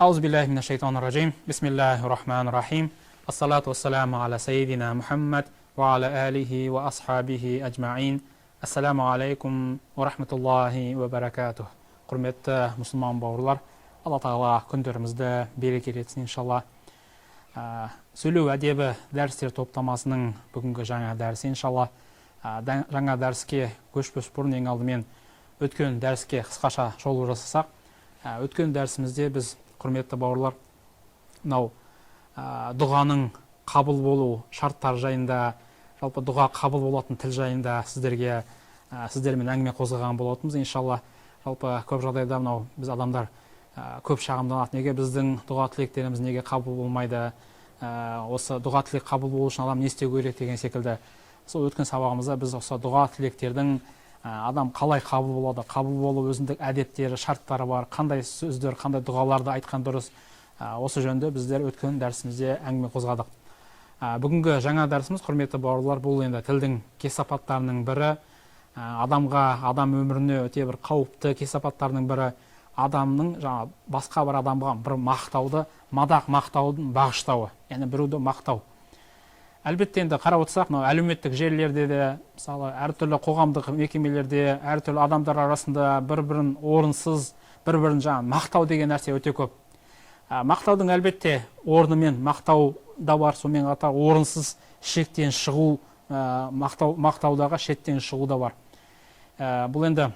أعوذ بالله من الشيطان الرجيم بسم الله الرحمن الرحيم الصلاة والسلام على سيدنا محمد وعلى آله وأصحابه أجمعين Ассаламу алейкум ва рахматуллахи ва баракатух. Құрметті мұсылман бауырлар, Алла Тағала күндерімізді берекелі етсін иншалла. Сөйлеу әдебі дәрістер топтамасының бүгінгі жаңа дәрісі иншалла. Жаңа дәріске көшпес бұрын ең алдымен өткен дәріске қысқаша шолу жасасақ, өткен дәрісімізде біз, құрметті бауырлар, мынау дұғаның қабыл болу шарттары жайында, жалпы дұға қабыл болатын тіл жайында сіздермен әңгіме қозғаған болатынбыз иншалла. Жалпы көп жағдайда мынау біз адамдар көп шағымданады, неге біздің дұға тілектеріміз неге қабыл болмайды, осы дұға тілек қабыл болу үшін адам не істеу керек деген секілді. Сол өткен сабағымызда біз осы дұға тілектердің адам қалай қабыл болады, қабыл болу өзіндік әдеттері, шарттары бар, қандай сөздер, қандай дұғаларды айтқан дұрыс, осы жөнінде біздер өткен дәрісімізде әңгіме қозғадық. Бүгінгі жаңа дәрісіміз, құрметті бауырлар, бұл енді тілдің кесапаттарының бірі, адам өміріне өте бір қауіпті кесапаттарының бірі, адамның басқа бір адамға бір мақтауды, мақтаудың бағыштауы, яғни біреуді мақтау. Әлбетте енді қарап отырсақ, әлеуметтік желілерде де, мысалы, әртүрлі қоғамдық мекемелерде, әртүрлі адамдар арасында бір-бірін орынсыз, бір-бірін мақтау деген нәрсе өте көп. Мақтаудың әлбетте орнымен мақтау да бар, сонымен қатар орынсыз шектен шығу, мақтаудағы шеттен шығу да бар. Бұл енді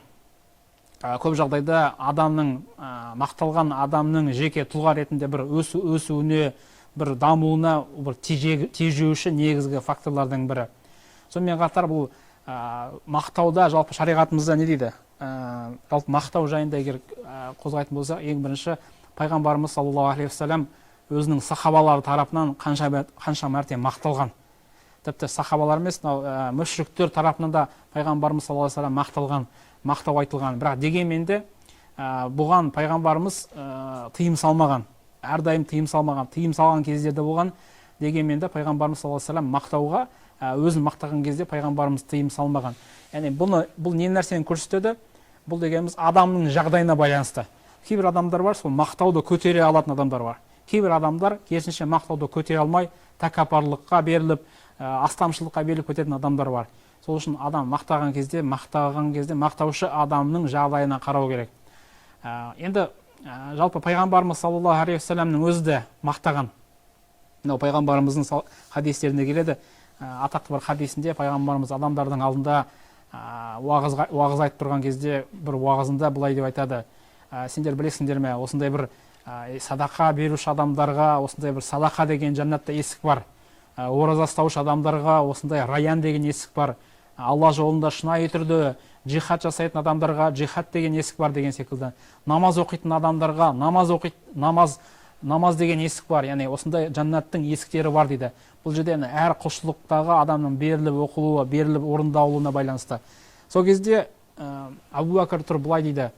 көп жағдайда мақталған адамның жеке тұлға ретінде бір өсуіне, бір дамуына бір тежеуші негізгі факторлардың бірі. Сонымен қатар бұл мақтауда жалпы шариғатымызда не дейді? Жалпы мақтау жайында егер қозғайтын болса, ең бірінші пайғамбарымыз саллаллаху алейхи вассалам өзінің сахабалары тарапынан қанша мәрте мақталған. Тіпті сахабалар емес, мүшриктер тарапынан да пайғамбарымыз саллаллаху алейхи вассалам мақталған, мақтау айтылған. Бірақ дегенмен де бұған пайғамбарымыз тыйым салмаған, әрдайым тыйым салмаған, тыйым салған кездерде болған. Дегенмен де пайғамбарымыз саллаллаху алейхи вассалам мақтауға, өзін мақтаған кезде пайғамбарымыз тыйым салмаған. Яғни бұл не нәрсені көрсетеді? Бұл дегеніміз адамның жағдайына байланысты. Кейбір адамдар бар, сол мақтауды көтере алатын адамдар бар. Кейбір адамдар керісінше мақтауды көтере алмай, тәкаппарлыққа беріліп, астамшылыққа беріліп кететін адамдар бар. Сол үшін адам мақтаған кезде, мақтаушы адамның жағдайына қарау керек. Енді жалпы пайғамбарымыз саллаллаху алейхи вассаламның өзі де мақтаған. Пайғамбарымыздың хадистерінде келеді. Атақты бір хадисінде пайғамбарымыз адамдардың алдында уағыз айтып тұрған кезде бір уағызында былай деп айтады: сендер білесіңдер ме, осындай бір садақа беруші адамдарға осындай бір садақа деген жәннатта есік бар. Ораза ұстаушы адамдарға осындай раян деген есік бар. Алла жолында шынайы түрде джихад жасайтын адамдарға джихад деген есік бар деген секілді. Намаз оқитын адамдарға намаз деген есік бар. Яғни осындай жәннаттың есіктері бар дейді. Бұл жерде әр құлшылықтағы адамның беріліп оқылуы, беріліп орындалуына байланысты. Сол кезде Абу Бәкір тұр былай дейді: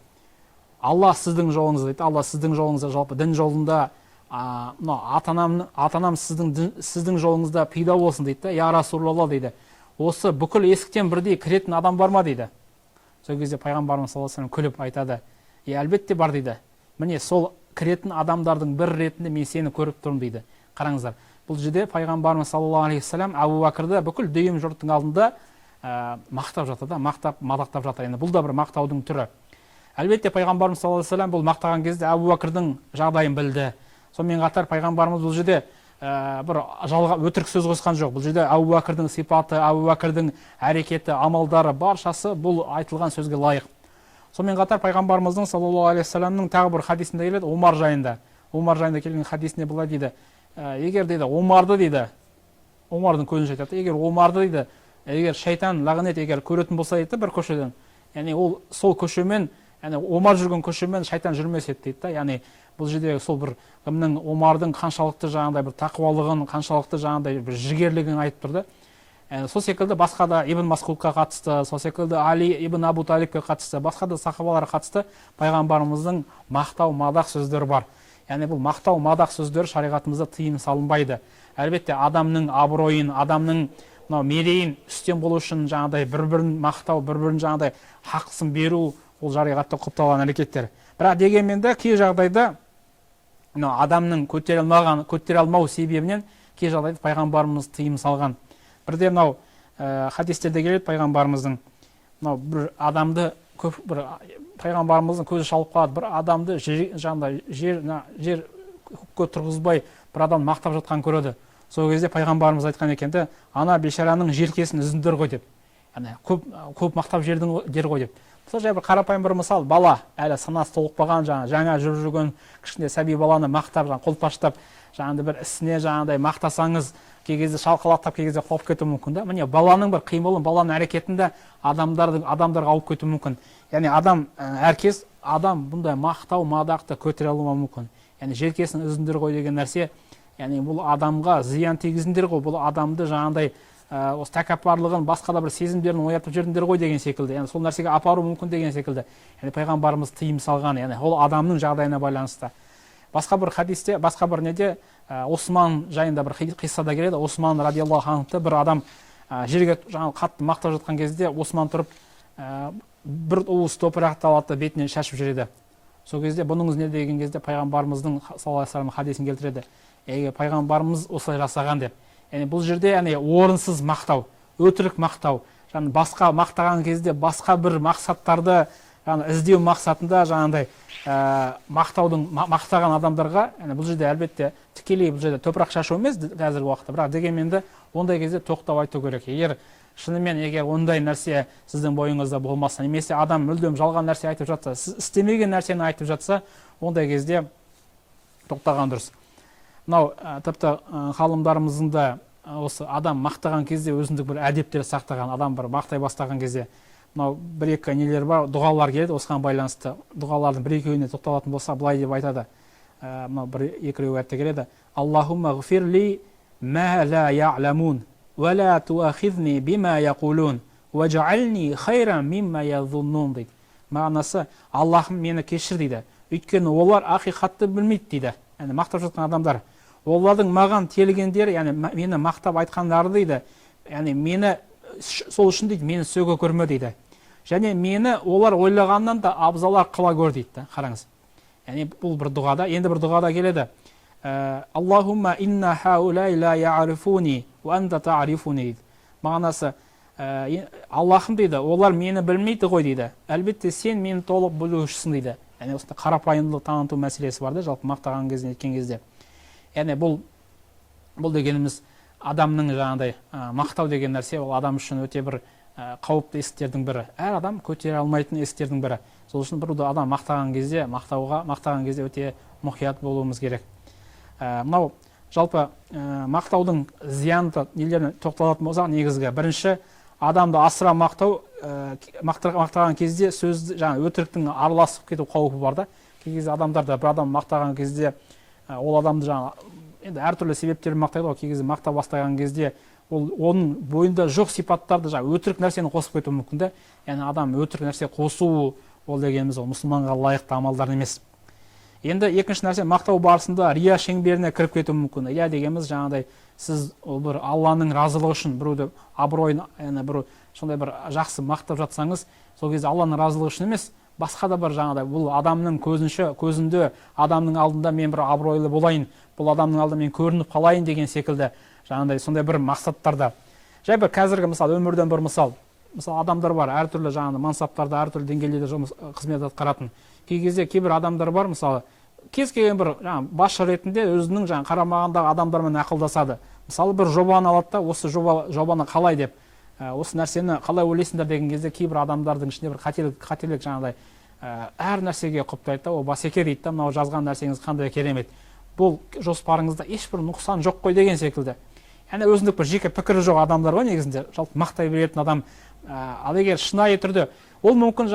Алла сіздің жолыңызды дейді. Алла сіздің жолыңызда, жалпы дін жолында, ата-анам сіздің жолыңызда пида болсын дейді. Я Расулалла дейді. Осы бүкіл есіктен бірдей кіретін адам бар ма дейді. Сол кезде пайғамбарымыз саллаллаху алейхи вассалам күліп айтады: әлбетте бар дейді. Міне сол кіретін адамдардың бір ретінде мен сені көріп тұрмын дейді. Қараңыздар, бұл жерде пайғамбарымыз саллаллаху алейхи вассалам Абу Бәкірді бүкіл дүйім жұрттың алдында мақтап жатыр, мадақтап жатыр. Енді бұл да бір мақтаудың түрі. Әлбетте пайғамбарымыз саллаллаху алейхи вассалам бұл мақтаған кезде Абу Бәкірдің жағдайын білді. Сонымен қатар пайғамбарымыз бұл жерде бір жалға өтірік сөз қосқан жоқ. Бұл жерде Абу Бәкірдің сипаты, Абу Бәкірдің әрекеті, амалдары баршасы бұл айтылған сөзге лайық. Сонымен қатар пайғамбарымыздың саллаллаху алейхи вассаламның тағы бір хадисінде келеді, Омар жайында келген хадисінде былай дейді: егер дейді Омардың көзінше айтады, егер Омарды дейді, егер шайтан лағнет егер көретін болса дейді бір көшеден, яғни ол сол көшемен, яғни Омар жүрген көшемен шайтан жүрмес еді дейді. Яғни бұл жерде сол бір Омардың қаншалықты жаңағыдай бір тақуалығын, қаншалықты жаңағыдай бір жігерлігін айтып тұрды. Сол секілді басқа да Ибн Масғудқа қатысты, сол секілді Али ибн Абу Талибке қатысты, басқа да сахабаларға қатысты пайғамбарымыздың мақтау, мадақ сөздері бар. Яғни бұл мақтау, мадақ сөздері шариғатымызда тыйым салынбайды. Әлбетте адамның абыройын, адамның мерейін үстем болу үшін жаңағыдай бір-бірін мақтау, бір-бірін жаңағыдай хақысын беру, ол шариғатта құпталған әрекеттер. Бірақ дегенмен де кей жағдайда адамның көтере алмау себебінен кей жағдайда пайғамбарымыз тыйым салған. Бірде мынау хадистерде келеді пайғамбарымыздың, мынау бір адамды бір пайғамбарымыздың көзі шалып қалады, бір адамды жер көкке тұрғызбай бір адам мақтап жатқан көреді. Сол кезде пайғамбарымыз айтқан екен де, ана бешараның желкесін үзіндір ғой деп, көп мақтап жер ғой деп. Мысалы жай бір қарапайым бір мысал, бала әлі санасы толықпаған, жаңа жүріп жүрген кішкене сәби баланы мақтап, қолпаштап, бір ісіне мақтасаңыз, кей кезде шалқалақтап, кей кезде құлап кетуі мүмкін да. Міне баланың бір қимылын, баланың әрекетінде адамдарға ауып кетуі мүмкін. Яғни әркез адам бұндай мақтау, мадақты көтере алмауы мүмкін. Яғни желкесін үзіндір ғой деген нәрсе, яғни бұл адамға зиян тигізіңдер ғой, бұл адамды осы тәкаппарлығын, басқа да бір сезімдерін оятып жүрдіңдер ғой деген секілді, яғни сол нәрсеге апару мүмкін деген секілді. Яғни пайғамбарымыз тыйым салған, яғни ол адамның жағдайына байланысты. Басқа бір хадисте, басқа бір неде Осман жайында бір қиссада келеді. Осман радиаллаху анху бір адам жерге қатты мақтап жатқан кезде Осман тұрып бір уыс топырақты алады, бетінен шашып жүреді. Сол кезде бұныңыз не деген кезде пайғамбарымыздың саллаллаху алейхи ва саллям хадисін келтіреді. Пайғамбарымыз осылай жасаған деп. Яғни бұл жерде орынсыз мақтау, өтірік мақтау, басқа мақтаған кезде басқа бір мақсаттарды іздеу мақсатында мақтаған адамдарға, бұл жерде әлбетте тікелей бұл жерде топырақ шашу емес қазіргі уақытта, бірақ дегенмен де ондай кезде тоқтау айту керек. Егер ондай нәрсе сіздің бойыңызда болмаса, немесе адам мүлдем жалған нәрсе айтып жатса, сіз істемеген нәрсені айтып жатса, ондай кезде тоқтаған дұрыс. Мынау тіпті ғалымдарымыздың да осы адам мақтаған кезде өзіндік бір әдептер сақтаған, адам бір мақтай бастаған кезде мынау бір-екі нелер бар, дұғалар келеді, осыған байланысты. Дұғалардың бір-екеуіне тоқталатын болса, былай деп айтады. Мынау бір-екі риуаятта келеді. Аллахумма ғфирли ма ла я'ламун ва ла туахизни бима яқулун ва жа'ални хайран мимма язуннун дейді. Мағынасы, Аллахым мені кешір дейді. Өйткені олар ақиқатты білмейді дейді. Яғни мақтап жатқан адамдар. Олардың маған телгендері, яғни мені мақтап айтқандары дейді. Яғни мені сол үшін дейді, мені сөге көрме дейді. Және мені олар ойлағаннан да абзалар қыла көр дейді. Қараңыз. Яғни бұл бір дұғада, енді бір дұғада келеді. Аллахумма инна хаулай ла я'рифуни ва анта та'рифуни. Мағынасы, Аллахым дейді, олар мені білмейді ғой дейді. Әлбетте сен мені толық білушісің дейді. Яғни осында қарапайымдылық таныту мәселесі бар да, жалпы мақтаған кезде, еткен кезде. Яғни бұл дегеніміз адамның мақтау деген нәрсе, ол адам үшін өте бір қауіпті істердің бірі. Әр адам көтере алмайтын істердің бірі. Сол үшін бір адам мақтаған кезде өте мұқият болуымыз керек. Мынау жалпы мақтаудың зиянды нелеріне тоқталатын болсақ, негізгі бірінші, адамды асыра мақтаған кезде сөз өтіріктің араласып кету қаупі бар да. Кей кезде адамдарда бір адам мақтаған кезде ол адамды енді әртүрлі себептермен мақтайды ғой. Кей кезде мақта бастаған кезде оның бойында жоқ сипаттарды өтірік нәрсені қосып кетуі мүмкін да. Яғни адам өтірік нәрсе қосу, ол дегеніміз ол мұсылманға лайықты амалдар емес. Енді екінші нәрсе, мақтау барысында рия шеңберіне кіріп кетуі мүмкін. Рия дегеніміз сіз бір Алланың разылығы үшін біреуді абыройын, сондай бір жақсы мақтап жатсаңыз, сол кезде Алланың разылығы үшін емес, басқа да бір бұл адамның көзінде, адамның алдында мен бір абыройлы болайын, бұл адамның алдында мен көрініп қалайын деген секілді, сондай бір мақсаттарда. Жай бір қазіргі мысал, өмірден бір мысал. Мысалы адамдар бар, әртүрлі мансаптарда, әртүрлі деңгейлерде қызмет атқаратын. Кей кезде кейбір адамдар бар, мысалы, кез келген бір басшы ретінде өзінің қарамағындағы адамдармен ақылдасады. Мысалы бір жобаны алады да, осы жобаны қалай деп, осы нәрсені қалай ойлайсыңдар деген кезде кейбір адамдардың ішінде бір қателік әр нәрсеге құптайды да, ол басеке дейді да, мынау жазған нәрсеңіз қандай керемет. Бұл жоспарыңызда ешбір нұқсан жоқ қой деген секілді. Яғни өзіндік бір жеке пікірі жоқ адамдар ғой негізінде, жалпы мақтай беретін адам. Ал егер шынайы түрде, ол мүмкін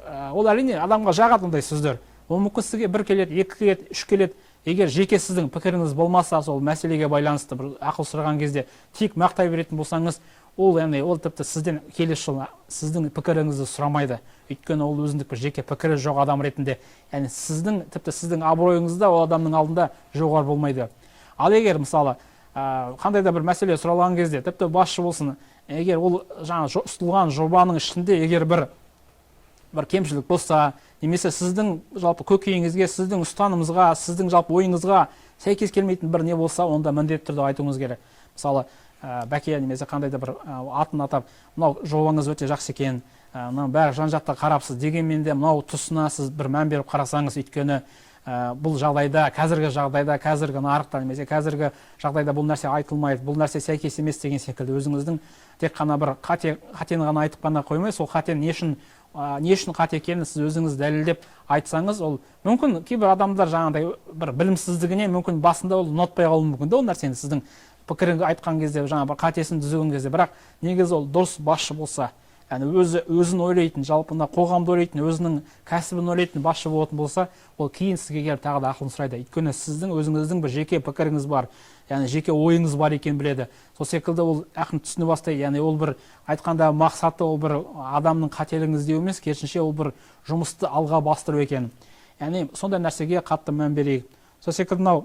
ол әрине адамға жағады ондай сөздер. Ол мүмкін сізге бір келеді, екі келеді, үш келеді. Егер жеке сіздің пікіріңіз болмаса, сол мәселеге байланысты бір ақыл сұраған кезде тек мақтай беретін болсаңыз, ол тіпті сізден келесі жолы сіздің пікіріңізді сұрамайды. Өйткені ол өзіндік бір жеке пікірі жоқ адам ретінде. Яғни тіпті сіздің абыройыңызда ол адамның алдында жоғары болмайды. Ал егер мысалы қандай да бір мәселе сұралған кезде, тіпті басшы болсын, егер ол ұсынылған жобаның ішінде егер бір бір кемшілік болса, немесе сіздің жалпы көкейіңізге, сіздің ұстанымыңызға, сіздің жалпы ойыңызға сәйкес келмейтін бір не болса, онда міндетті түрде айтуыңыз керек. Мысалы, бәке немесе қандай да бір атын атап, мынау жобаңыз өте жақсы екен, мынау бәрі жан-жақты қарапсыз дегенмен де мынау тұсына сіз бір мән беріп қарасаңыз, өйткені бұл жағдайда, қазіргі жағдайда, қазіргі нарықта немесе қазіргі жағдайда бұл нәрсе айтылмайды, бұл нәрсе сәйкес емес деген секілді өзіңіздің тек қана бір қатені ғана айтып қана қоймай, сол қатен не үшін қате екенін сіз өзіңіз дәлелдеп айтсаңыз, ол мүмкін кейбір адамдар жаңағыдай бір білімсіздігіне мүмкін басында ол ұнатпай қалуы мүмкін да ол нәрсені сіздің пікіріңді айтқан кезде, жаңа бір қатесін түзеген кезде, бірақ негізі ол дұрыс басшы болса, яғни өзін ойлайтын, жалпы қоғамды ойлайтын, өзінің кәсібін ойлайтын басшы болатын болса, ол кейін сізге келіп тағы да ақылын сұрайды. Өйткені сіздің өзіңіздің бір жеке пікіріңіз бар, яғни жеке ойыңыз бар екенін біледі. Сол секілді ол ақырын түсіне бастайды. Яғни ол бір айтқанда мақсаты ол бір адамның қателігін іздеу емес, керісінше ол бір жұмысты алға бастыру екен. Яғни сондай нәрсеге қатты мән берейік. Сол секілді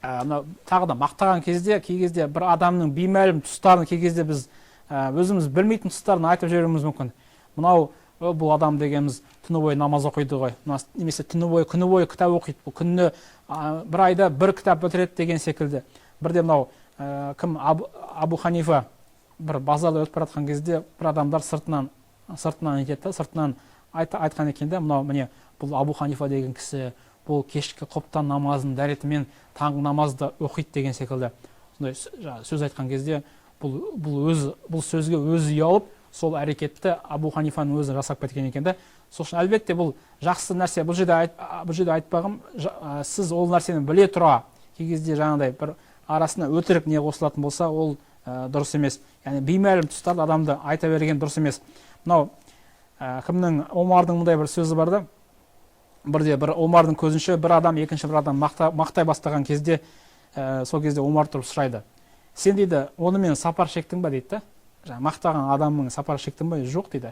тағы да мақтаған кезде, кей кезде бір адамның беймәлім тұстарын кей кезде біз өзіміз білмейтін тұстарын айтып жіберуіміз мүмкін. Мынау бұл адам дегеніміз түні бойы намаз оқиды ғой, немесе күні бойы кітап оқиды, бұл күніне бір айда бір кітап бітіреді деген секілді. Бірде мынау кім Абу Ханифа бір базарда өтіп бара жатқан кезде бір адамдар сыртынан айтқан екен де, мынау міне бұл Абу Ханифа деген кісі бұл кешкі құптан намазын дәретімен таңғы намазды оқиды деген секілді. Сондай сөз айтқан кезде бұл сөзге өзі ұялып, сол әрекетті Абу Ханифаның өзі жасап кеткен екен де. Сол үшін әлбетте бұл жақсы нәрсе, бұл жерде айтпағым, сіз ол нәрсені біле тұра, кей кезде жаңағыдай бір арасына өтірік не қосылатын болса, ол дұрыс емес. Яғни беймәлім тұстарды адамды айта берген дұрыс емес. Мынау кімнің Омардың мұндай бір сөзі бар да, бірде бір Омардың көзінше бір адам екінші бір адам мақтай бастаған кезде, сол кезде Омар тұрып сұрайды. Сен дейді, онымен сапар шектің ба дейді. Мақтаған адамның сапар шектің ба? Жоқ дейді.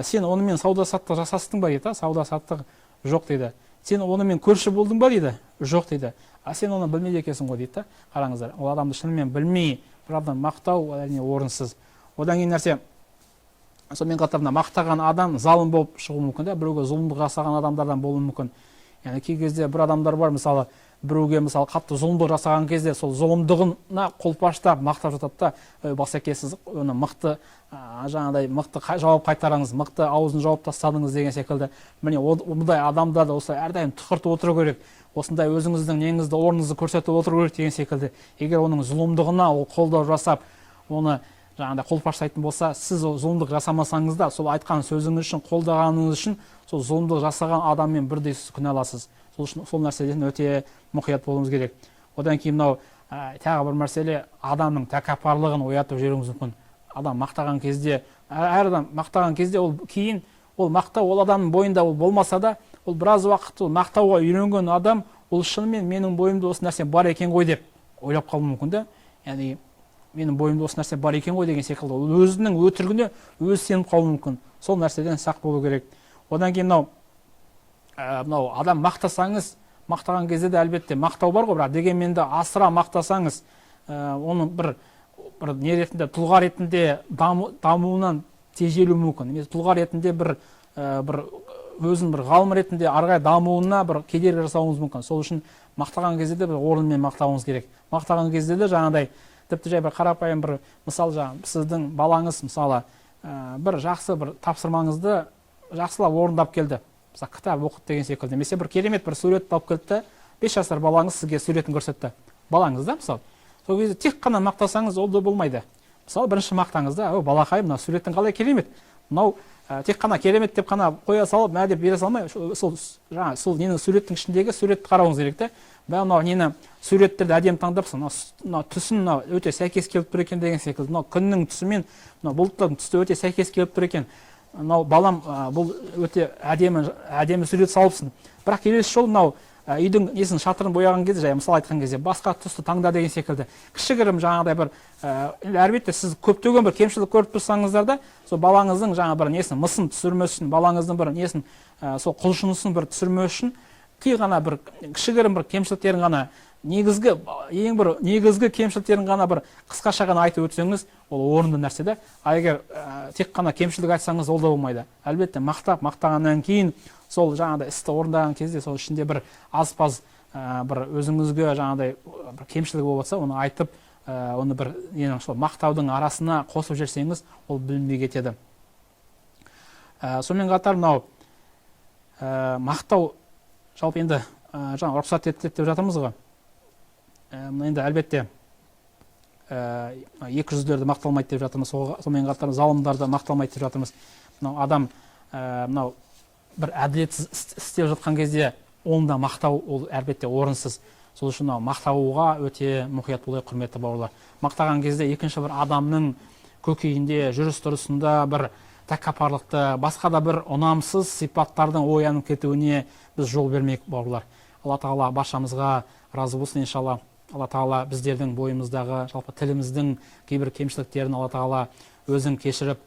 Сен онымен сауда-саттық жасастың ба дейді. Сауда-саттық жоқ дейді. Сен онымен көрші болдың ба дейді. Жоқ дейді. Сен оны білмейді екенсің ғой дейді. Қараңыздар, ол адамды шынымен білмей, бір адам мақтау әрине орынсыз. Одан кейін нәрсе, сонымен қатар мақтаған адам залым болып шығуы мүмкін да, біреуге зұлымдық жасаған адамдардан болуы мүмкін. Яғни кей кезде бір адамдар бар, мысалы, біреуге мысалы қатты зұлымдық жасаған кезде сол зұлымдығына қолпаштап мақтап жатады да, басеке сіз оны мықты жаңағыдай мықты жауап қайтарыңыз, мықты аузын жауап тастадыңыз деген секілді. Міне ондай адамдарды осылай әрдайым тұқыртып отыру керек. Осындай өзіңіздің неңізді, орныңызды көрсетіп отыру керек деген секілді. Егер оның зұлымдығына ол қолдау жасап, оны жаңағыдай қолпаштайтын болса, сіз зұлымдық жасамасаңыз да, сол айтқан сөзіңіз үшін, қолдағаныңыз үшін, сол зұлымдық жасаған адаммен бірдей сіз күнәласыз. Сол нәрседен өте мұқият болуымыз керек. Одан кейін мынау тағы бір мәселе, адамның тәкаппарлығын оятып жіберуіміз мүмкін. Адам мақтаған кезде, әр адам мақтаған кезде ол кейін ол мақтау ол адамның бойында ол болмаса да, ол біраз уақыт ол мақтауға үйренген адам, ол шынымен менің бойымда осы нәрсе бар екен ғой деп ойлап қалуы мүмкін да. Яғни менің бойымда осы нәрсе бар екен ғой деген секілді. Ол өзінің өтірігіне өзі сеніп қалуы мүмкін. Сол нәрседен сақ болу керек. Одан кейін мынау адам мақтаған кезде де әлбетте мақтау бар ғой, бірақ дегенмен де асыра мақтасаңыз, оның бір не ретінде, тұлға ретінде дамуынан тежелуі мүмкін. Немесе тұлға ретінде бір өзін бір ғалым ретінде арғай дамуына бір кедергі жасауыңыз мүмкін. Сол үшін мақтаған кезде де бір орнымен мақтауыңыз керек. Мақтаған кезде де жаңағыдай тіпті жай бір қарапайым бір мысал, сіздің балаңыз мысалы бір жақсы бір тапсырмаңызды жақсылап орындап келді. Мысалы кітап оқыды деген секілді. Немесе бір керемет бір сурет тауып келді, 5 жасар балаңыз сізге суретін көрсетті. Балаңыз да мысалы. Сол кезде тек қана мақтасаңыз ол да болмайды. Мысалы бірінші мақтаңызда, балақай, мына суреттің қалай керемет. Мынау тек қана керемет деп қана қоя салып, мә деп бере салмай, сол нені суреттің ішіндегі суретті қарауыңыз керек те. Мынау нені суреттерді әдемі таңдапсың, мынау түсін өте сәйкес келіп тұр екен деген секілді. Мынау күннің түсі мен бұлттың түсі өте сәйкес келіп тұр екен. Мынау балам бұл өте әдемі сурет салыпсың. Бірақ келесі жолы мынау үйдің несін шатырын бояған кезде, жай мысал айтқан кезде басқа түсті таңда деген секілді. Кішігірім жаңағыдай бір әлбетте сіз көптеген бір кемшілік көріп тұрсаңыздар да, сол балаңыздың жаңа бір несін мысын түсірмес үшін, балаңыздың бір несін сол құлшынысын бір түсірмес үшін кей ғана бір кішігірім бір кемшіліктерін ғана ең бір негізгі кемшіліктерін ғана бір қысқаша ғана айтып өтсеңіз, ол орынды нәрсе да. Егер тек қана кемшілік айтсаңыз, ол да болмайды. Әлбетте мақтағаннан кейін сол жаңағыдай істі орындаған кезде сол ішінде бір аз-паз бір өзіңізге жаңағыдай бір кемшілігі болып жатса, оны айтып, оны бір мақтаудың арасына қосып жүрсеңіз, ол білінбей кетеді. Сонымен қатар мынау мақтау жалпы енді жаңа рұқсат етіледі деп жатырмыз ғой. Енді әлбетте 200-лерді мақталмайды деп жатырмыз, сонымен қатар залымдарды мақталмайды деп жатырмыз. Мынау адам бір әділетсіз істеп жатқан кезде онда мақтау ол әлбетте орынсыз. Сол үшін мақтауға өте мұқият болайық, құрметті бауырлар. Мақтаған кезде екінші бір адамның көкейінде, жүріс-тұрысында бір тәкаппарлықты, басқа да бір ұнамсыз сипаттардың оянып кетуіне біз жол бермейік, бауырлар. Алла тағала баршамызға разы болсын, иншалла. Алла тағала біздердің бойымыздағы, жалпы тіліміздің кейбір кемшіліктерін Алла тағала өзің кешіріп,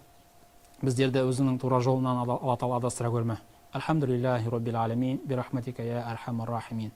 біздерді өзінің тура жолынан Алла тағала адастыра көрме. Алхамдулиллахи роббил алямин, бирахматика я архамар рахимин.